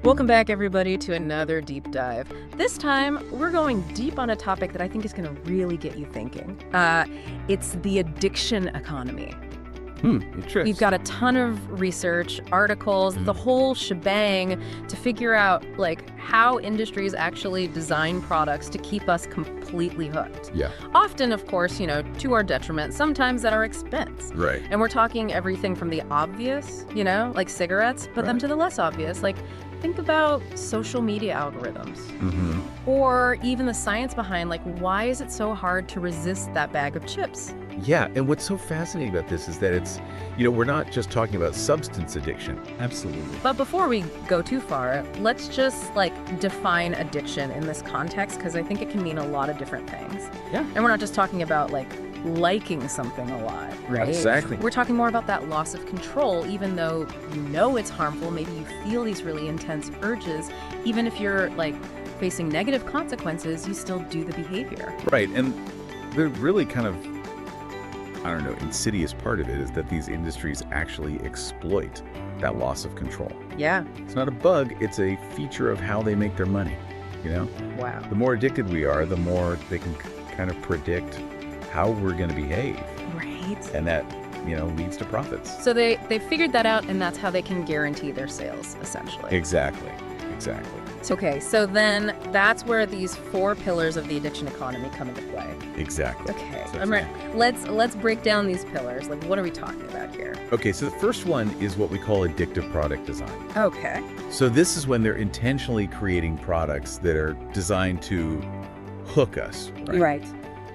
Welcome back, everybody, to another deep dive. This time, we're going deep on a topic that I think is going to really get you thinking. It's the addiction economy. Interesting. We've got a ton of research, articles, the whole shebang to figure out, how industries actually design products to keep us completely hooked. Yeah. Often, of course, to our detriment, sometimes at our expense. Right. And we're talking everything from the obvious, like cigarettes, but then Right. to the less obvious, think about social media algorithms. Mm-hmm. Or even the science behind, why is it so hard to resist that bag of chips? Yeah, and what's so fascinating about this is that it's, we're not just talking about substance addiction. Absolutely. But before we go too far, let's just, define addiction in this context, because I think it can mean a lot of different things. Yeah. And we're not just talking about, liking something a lot, right? Exactly. We're talking more about that loss of control, even though you know it's harmful. Maybe you feel these really intense urges. Even if you're, facing negative consequences, you still do the behavior. Right, and the really kind of, insidious part of it is that these industries actually exploit that loss of control. Yeah. It's not a bug, it's a feature of how they make their money, Wow. The more addicted we are, the more they can kind of predict how we're going to behave. Right. And that, leads to profits. So they figured that out, and that's how they can guarantee their sales, essentially. Exactly. Okay, so then that's where these 4 pillars of the addiction economy come into play. Exactly. Okay, So I'm right. Let's break down these pillars. What are we talking about here? Okay, so the first one is what we call addictive product design. Okay. So this is when they're intentionally creating products that are designed to hook us. Right.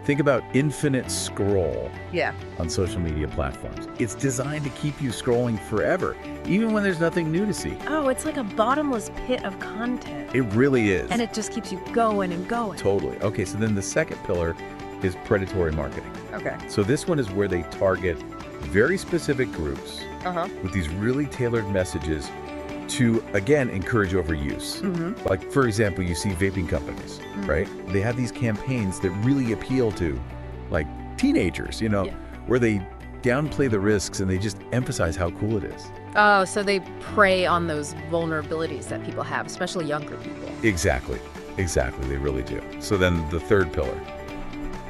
Think about infinite scroll Yeah. on social media platforms. It's designed to keep you scrolling forever, even when there's nothing new to see. Oh, it's like a bottomless pit of content. It really is. And it just keeps you going and going. Totally. Okay, so then the second pillar is predatory marketing. Okay. So this one is where they target very specific groups Uh-huh. with these really tailored messages to, again, encourage overuse. Mm-hmm. Like, for example, you see vaping companies, right? They have these campaigns that really appeal to, teenagers, where they downplay the risks and they just emphasize how cool it is. Oh, so they prey on those vulnerabilities that people have, especially younger people. Exactly. They really do. So then the third pillar,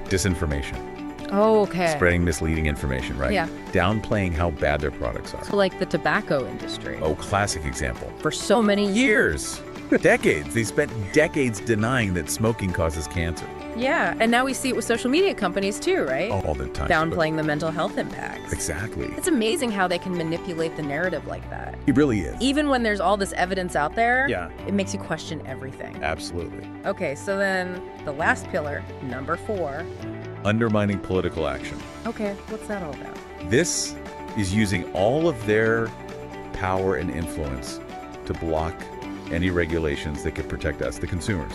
disinformation. Oh, okay. Spreading misleading information, right? Yeah. Downplaying how bad their products are. So like the tobacco industry. Oh, classic example. For so many years. Decades. They spent decades denying that smoking causes cancer. Yeah, and now we see it with social media companies too, right? All the time. Downplaying the mental health impacts. Exactly. It's amazing how they can manipulate the narrative like that. It really is. Even when there's all this evidence out there, Yeah. it makes you question everything. Absolutely. Okay, so then the last pillar, number 4. Undermining political action. Okay, what's that all about? This is using all of their power and influence to block any regulations that could protect us, the consumers.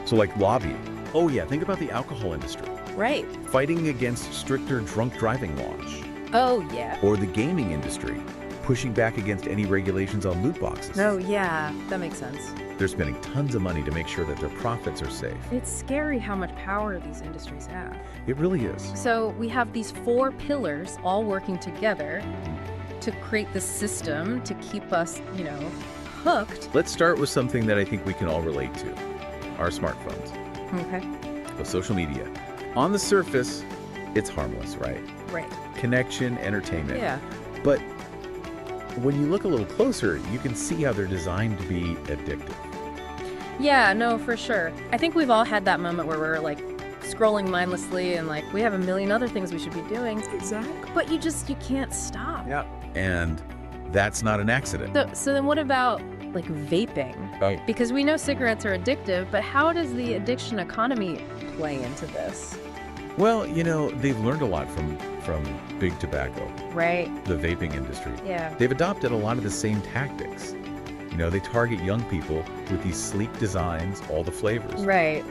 So like lobbying. Oh yeah, think about the alcohol industry. Right. Fighting against stricter drunk driving laws. Oh, yeah. Or the gaming industry, pushing back against any regulations on loot boxes. Oh, yeah, that makes sense. They're spending tons of money to make sure that their profits are safe. It's scary how much power these industries have. It really is. So we have these 4 pillars all working together to create the system to keep us, hooked. Let's start with something that I think we can all relate to. Our smartphones. Okay. With social media. On the surface, it's harmless, right? Right. Connection, entertainment. Yeah. But when you look a little closer, you can see how they're designed to be addictive. Yeah, no, for sure. I think we've all had that moment where we're scrolling mindlessly and we have a million other things we should be doing. Exactly. But you can't stop. Yeah. And that's not an accident. So then what about vaping? Right. Because we know cigarettes are addictive, but how does the addiction economy play into this? Well, they've learned a lot from big tobacco, Right. the vaping industry. Yeah. They've adopted a lot of the same tactics. They target young people with these sleek designs, all the flavors. Right.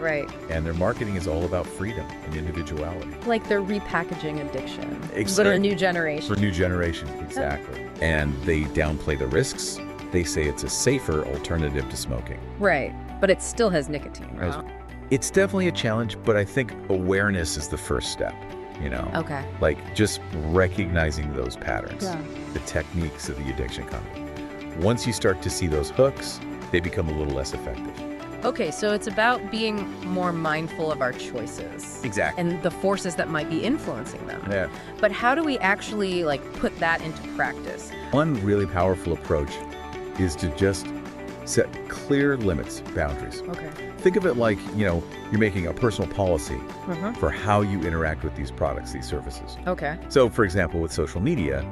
And their marketing is all about freedom and individuality. Like they're repackaging addiction. Exactly. But a new generation. For new generation, exactly. And they downplay the risks. They say it's a safer alternative to smoking. Right. But it still has nicotine, right? It's definitely a challenge, but I think awareness is the first step, Okay. Just recognizing those patterns, Yeah. the techniques of the addiction economy. Once you start to see those hooks, they become a little less effective. Okay, so it's about being more mindful of our choices. Exactly. And the forces that might be influencing them. Yeah. But how do we actually put that into practice? One really powerful approach is to just set clear limits, boundaries. Okay. Think of it like, you're making a personal policy Mm-hmm. for how you interact with these products, these services. Okay. So, for example, with social media,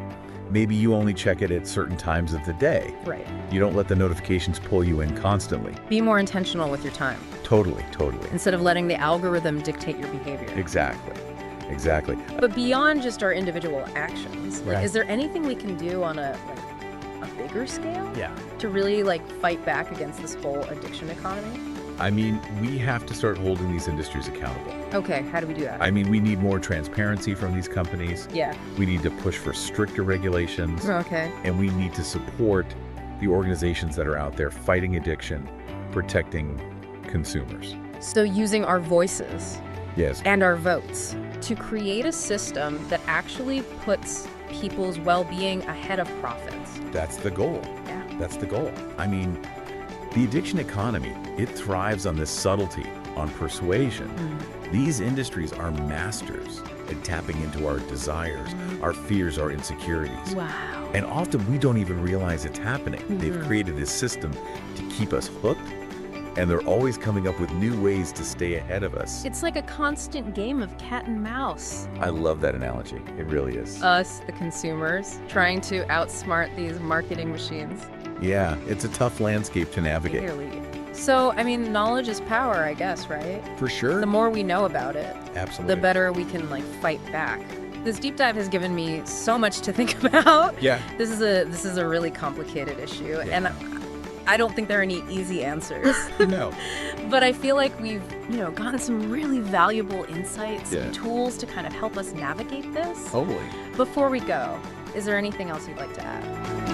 maybe you only check it at certain times of the day. Right. You don't let the notifications pull you in constantly. Be more intentional with your time Totally. instead of letting the algorithm dictate your behavior. Exactly. But beyond just our individual actions, Right. is there anything we can do on a bigger scale Yeah. to really fight back against this whole addiction economy? I mean, we have to start holding these industries accountable. Okay, how do we do that? I mean, we need more transparency from these companies. Yeah. We need to push for stricter regulations. Okay. And we need to support the organizations that are out there fighting addiction, protecting consumers. So using our voices Yes. and our votes to create a system that actually puts people's well-being ahead of profits. That's the goal. Yeah. That's the goal. I mean, the addiction economy, it thrives on this subtlety, on persuasion. These industries are masters at tapping into our desires, our fears, our insecurities. Wow. And often we don't even realize it's happening. They've created this system to keep us hooked, and they're always coming up with new ways to stay ahead of us. It's like a constant game of cat and mouse. I love that analogy. It really is. Us, the consumers, trying to outsmart these marketing machines. Yeah, it's a tough landscape to navigate. Clearly. So, I mean, knowledge is power, I guess, right? For sure. The more we know about it, Absolutely. the better we can fight back. This deep dive has given me so much to think about. Yeah. This is a really complicated issue, and I don't think there are any easy answers. No. But I feel like we've, gotten some really valuable insights Yeah. and tools to kind of help us navigate this. Totally. Before we go, is there anything else you'd like to add?